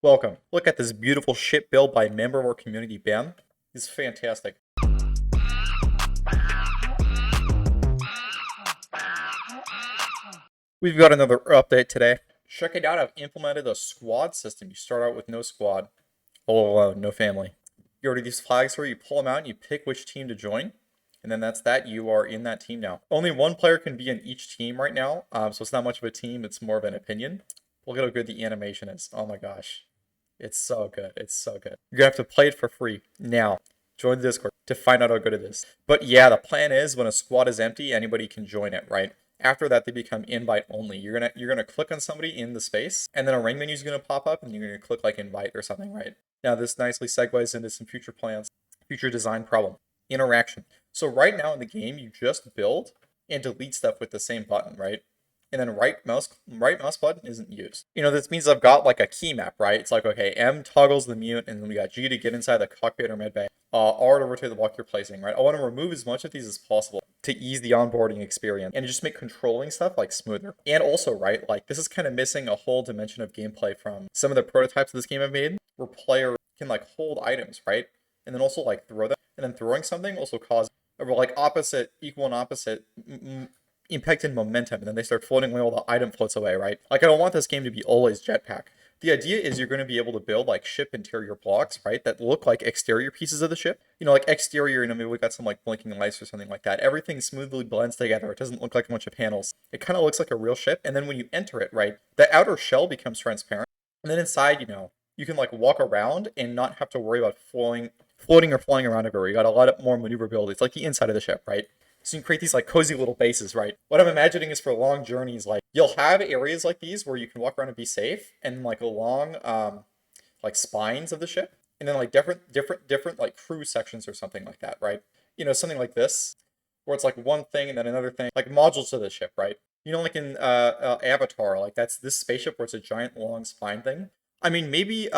Welcome. Look at this beautiful ship built by a member of our community, Ben. It's fantastic. We've got another update today. Check it out, I've implemented a squad system. You start out with no squad, all alone, no family. You already these flags where you pull them out and you pick which team to join. And then that's that. You are in that team now. Only one player can be in each team right now. So it's not much of a team. It's more of an opinion. Look at how good the animation is. Oh my gosh. It's so good. It's so good. You're going to have to play it for free now. Join the Discord to find out how good it is. But yeah, the plan is when a squad is empty, anybody can join it, right? After that, they become invite only. You're gonna click on somebody in the space, and then a ring menu is gonna pop up, and you're gonna click like invite or something, right? Now this nicely segues into some future plans, future design problem, interaction. So right now in the game, you just build and delete stuff with the same button, right? And then right mouse button isn't used. This means I've got like a key map, right? It's like, okay, M toggles the mute, and then we got G to get inside the cockpit or medbay. R to rotate the block you're placing, right? I want to remove as much of these as possible to ease the onboarding experience and just make controlling stuff like smoother. And also, right, like this is kind of missing a whole dimension of gameplay from some of the prototypes of this game I've made, where players can like hold items, right? And then also like throw them. And then throwing something also causes like opposite, equal and opposite impact and momentum, and then they start floating away while the item floats away, right? Like, I don't want this game to be always jetpack. The idea is you're going to be able to build like ship interior blocks, right, that look like exterior pieces of the ship. Like exterior, maybe we got some like blinking lights or something like that. Everything smoothly blends together. It doesn't look like a bunch of panels. It kind of looks like a real ship. And then when you enter it, right, the outer shell becomes transparent. And then inside, you can like walk around and not have to worry about floating or flying around everywhere. You got a lot more maneuverability. It's like the inside of the ship, right? So you can create these like cozy little bases, right? What I'm imagining is for long journeys, like you'll have areas like these where you can walk around and be safe, and like along like spines of the ship, and then like different like crew sections or something like that, right? Something like this, where it's like one thing and then another thing, like modules of the ship, right? Like in Avatar, like that's this spaceship where it's a giant long spine thing. I mean, maybe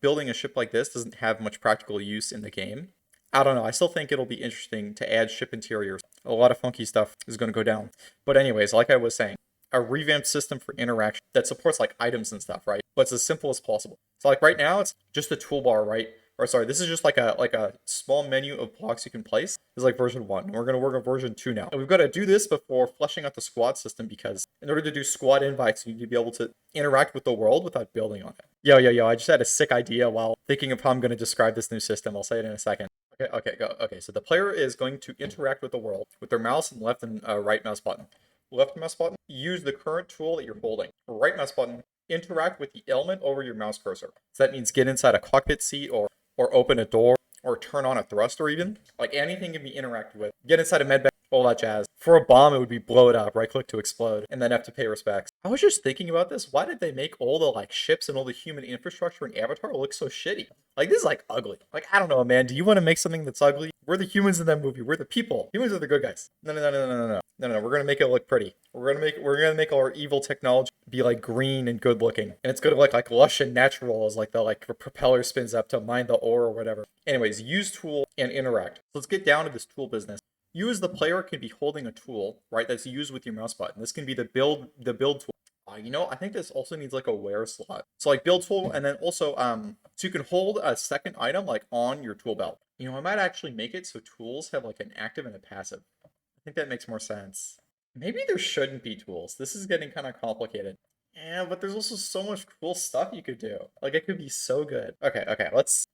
building a ship like this doesn't have much practical use in the game. I don't know. I still think it'll be interesting to add ship interiors. A lot of funky stuff is going to go down. But anyways, like I was saying, a revamped system for interaction that supports like items and stuff, right? But it's as simple as possible. So like right now, it's just a toolbar, right? Or sorry, this is just like a small menu of blocks you can place. It's like version 1. And we're going to work on version 2 now. And we've got to do this before fleshing out the squad system, because in order to do squad invites, you need to be able to interact with the world without building on it. Yo, I just had a sick idea while thinking of how I'm going to describe this new system. I'll say it in a second. Okay, go. Okay, so the player is going to interact with the world with their mouse and left and right mouse button. Left mouse button, use the current tool that you're holding. Right mouse button, interact with the element over your mouse cursor. So that means get inside a cockpit seat or open a door or turn on a thruster even. Like anything can be interacted with. Get inside a medbay, all that jazz. For a bomb, it would be blow it up, right click to explode, and then have to pay respects. I was just thinking about this. Why did they make all the like ships and all the human infrastructure in Avatar look so shitty? Like this is like ugly. Like I don't know, man. Do you want to make something that's ugly? We're the humans in that movie. We're the people. Humans are the good guys. No. We're gonna make it look pretty. We're gonna make our evil technology be like green and good looking, and it's gonna look like lush and natural as like the propeller spins up to mine the ore or whatever. Anyways, use tool and interact. So let's get down to this tool business. You as the player can be holding a tool, right, that's used with your mouse button. This can be the build tool. I think this also needs like a where slot. So like build tool, and then also so you can hold a second item like on your tool belt. I might actually make it so tools have like an active and a passive. I think that makes more sense. Maybe there shouldn't be tools. This is getting kind of complicated. Yeah, but there's also so much cool stuff you could do. Like it could be so good. Okay, let's.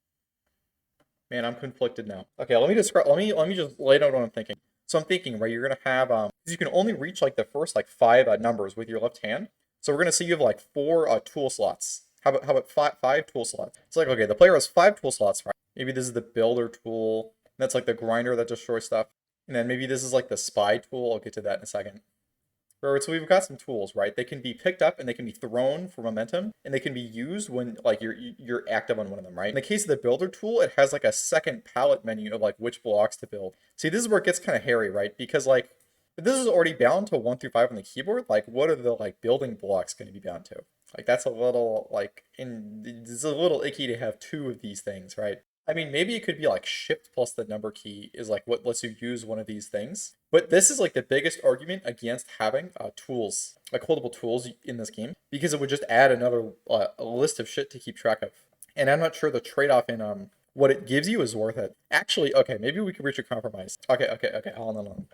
Man, I'm conflicted now. Okay, let me describe. Let me just lay out what I'm thinking. So I'm thinking, right, you're gonna have 'cause you can only reach like the first like 5 numbers with your left hand. So we're gonna see you have like 4 tool slots. How about five tool slots? It's like, okay, the player has 5 tool slots, right? Maybe this is the builder tool. That's like the grinder that destroys stuff. And then maybe this is like the spy tool. I'll get to that in a second. Right, so we've got some tools, right? They can be picked up and they can be thrown for momentum, and they can be used when like you're active on one of them, right? In the case of the builder tool, it has like a second palette menu of like which blocks to build. See, this is where it gets kind of hairy, right? Because like if this is already bound to 1 through 5 on the keyboard, like what are the like building blocks going to be bound to? Like that's a little like it's a little icky to have 2 of these things, right? I mean, maybe it could be like shift plus the number key is like what lets you use one of these things. But this is like the biggest argument against having tools, like holdable tools in this game, because it would just add another a list of shit to keep track of. And I'm not sure the trade-off in what it gives you is worth it. Actually, okay, maybe we could reach a compromise. Okay. Hold on.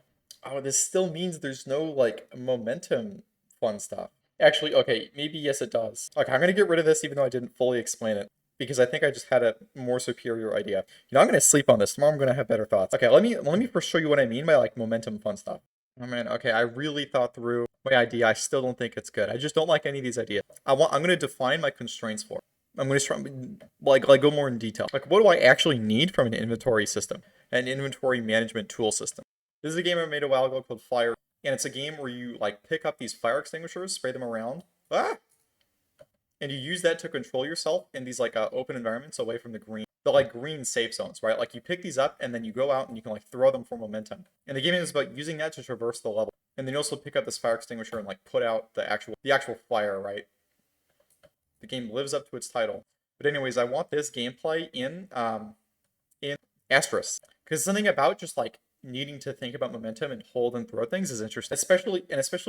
Oh, this still means there's no like momentum fun stuff. Actually, okay, maybe yes it does. Okay, I'm gonna get rid of this even though I didn't fully explain it because I think I just had a more superior idea. You know, I'm gonna sleep on this. Tomorrow I'm gonna have better thoughts. Okay, let me first show you what I mean by like momentum fun stuff. Oh man, okay, I really thought through my idea. I still don't think it's good. I just don't like any of these ideas. I'm gonna define my constraints for it. I'm gonna try like go more in detail. Like what do I actually need from an inventory system? An inventory management tool system. This is a game I made a while ago called Fire, and it's a game where you like pick up these fire extinguishers, spray them around. And you use that to control yourself in these like open environments away from the like green safe zones, right? Like you pick these up and then you go out and you can like throw them for momentum. And the game is about using that to traverse the level. And then you also pick up this fire extinguisher and like put out the actual fire, right? The game lives up to its title. But anyways, I want this gameplay in ASTRIS because something about just like needing to think about momentum and hold and throw things is interesting, especially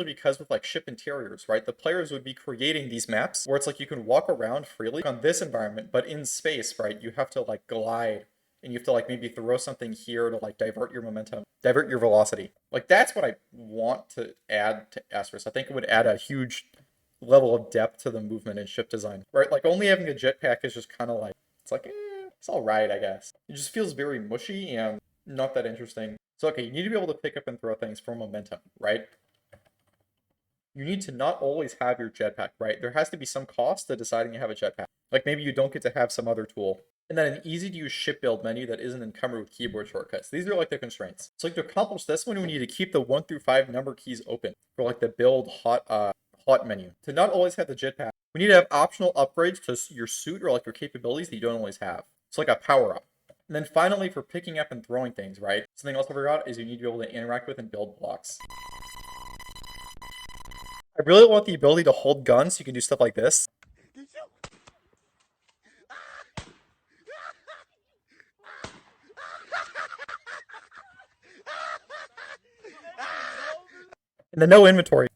because with like ship interiors, right? The players would be creating these maps where it's like you can walk around freely on this environment, but in space, right? You have to like glide and you have to like maybe throw something here to like divert your momentum, divert your velocity. Like that's what I want to add to ASTRIS. I think it would add a huge level of depth to the movement and ship design, right? Like only having a jetpack is just kind of like, it's like, it's all right, I guess. It just feels very mushy and not that interesting. So, okay, you need to be able to pick up and throw things for momentum, right? You need to not always have your jetpack, right? There has to be some cost to deciding you have a jetpack. Like maybe you don't get to have some other tool. And then an easy to use ship build menu that isn't encumbered with keyboard shortcuts. These are like the constraints. So like to accomplish this one, we need to keep the 1 through 5 number keys open for like the build hot menu. To not always have the jetpack, we need to have optional upgrades to your suit or like your capabilities that you don't always have. It's like a power up. And then finally, for picking up and throwing things, right? Something else I forgot is you need to be able to interact with and build blocks. I really want the ability to hold guns so you can do stuff like this. And then no inventory.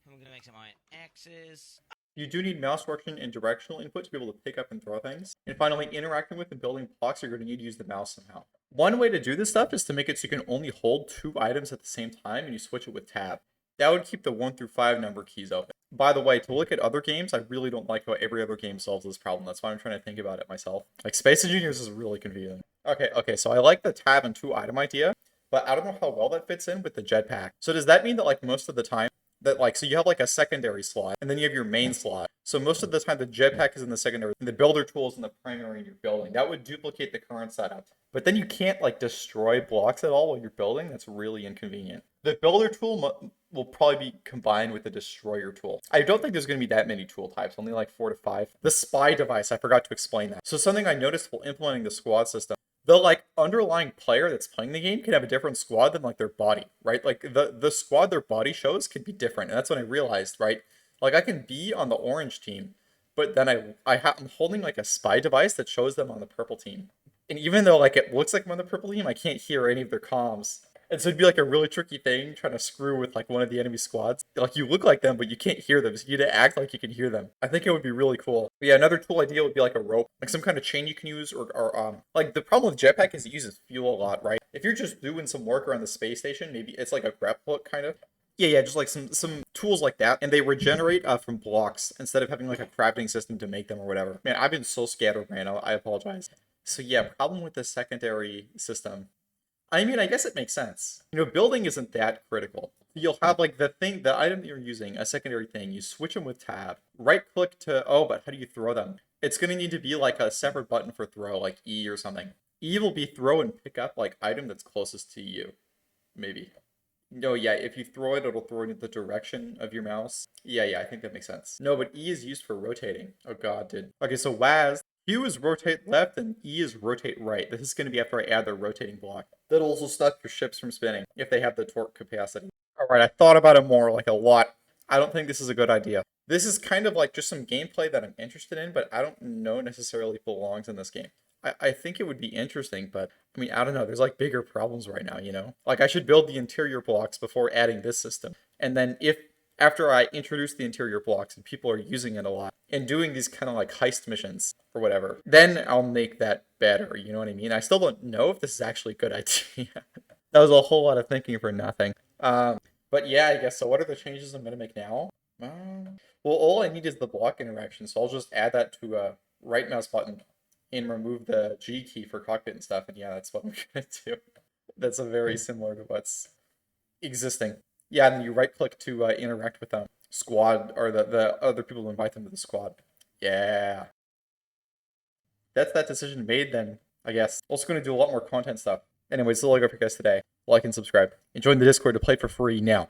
I'm gonna make some my axes. You do need mouse direction and directional input to be able to pick up and throw things. And finally, interacting with and building blocks, you're going to need to use the mouse somehow. One way to do this stuff is to make it so you can only hold 2 items at the same time and you switch it with tab. That would keep the 1 through 5 number keys open. By the way, to look at other games, I really don't like how every other game solves this problem. That's why I'm trying to think about it myself. Like Space Engineers is really confusing. Okay, so I like the tab and 2 item idea, but I don't know how well that fits in with the jetpack. So does that mean that like most of the time, that like so you have like a secondary slot and then you have your main slot, so most of the time the jetpack is in the secondary and the builder tool is in the primary in your building. That would duplicate the current setup, but then you can't like destroy blocks at all while you're building. That's really inconvenient. The builder tool will probably be combined with the destroyer tool. I don't think there's going to be that many tool types, only like 4 to 5. The spy device, I forgot to explain that. So something I noticed while implementing the squad system, the like underlying player that's playing the game can have a different squad than like their body, right? Like the squad their body shows can be different, and that's when I realized, right? Like I can be on the orange team, but then I'm holding like a spy device that shows them on the purple team, and even though like it looks like I'm on the purple team, I can't hear any of their comms. And so it'd be like a really tricky thing trying to screw with like one of the enemy squads. Like you look like them, but you can't hear them. So you need to act like you can hear them. I think it would be really cool. But yeah, another tool idea would be like a rope, like some kind of chain you can use, or like the problem with jetpack is it uses fuel a lot, right? If you're just doing some work around the space station, maybe it's like a grep hook kind of. Yeah, just like some tools like that, and they regenerate from blocks instead of having like a crafting system to make them or whatever. Man, I've been so scatterbrained. I apologize. So yeah, problem with the secondary system. I mean, I guess it makes sense. You know, building isn't that critical. You'll have like the item that you're using, a secondary thing. You switch them with tab. Right click to, oh, but how do you throw them? It's going to need to be like a separate button for throw, like E or something. E will be throw and pick up like item that's closest to you. Maybe. No, yeah, if you throw it, it'll throw it in the direction of your mouse. Yeah, I think that makes sense. No, but E is used for rotating. Oh god, dude. Okay, so WAS, Q is rotate left and E is rotate right. This is going to be after I add the rotating block. That'll also stop your ships from spinning if they have the torque capacity. Alright, I thought about it more, like a lot. I don't think this is a good idea. This is kind of like just some gameplay that I'm interested in, but I don't know necessarily belongs in this game. I think it would be interesting, but I mean, I don't know. There's like bigger problems right now, you know? Like, I should build the interior blocks before adding this system. And then if after I introduce the interior blocks and people are using it a lot and doing these kind of like heist missions or whatever, then I'll make that better. You know what I mean? I still don't know if this is actually a good idea. That was a whole lot of thinking for nothing. But yeah, I guess so. What are the changes I'm gonna make now? Well, all I need is the block interaction, so I'll just add that to a right mouse button and remove the G key for cockpit and stuff. And yeah, that's what I'm gonna do. That's a very similar to what's existing. Yeah, and then you right click to interact with them, squad or the other people to invite them to the squad. Yeah, that's that decision made then. I guess. Also going to do a lot more content stuff. Anyways, that's all I got for you guys today. Like and subscribe. And join the Discord to play for free now.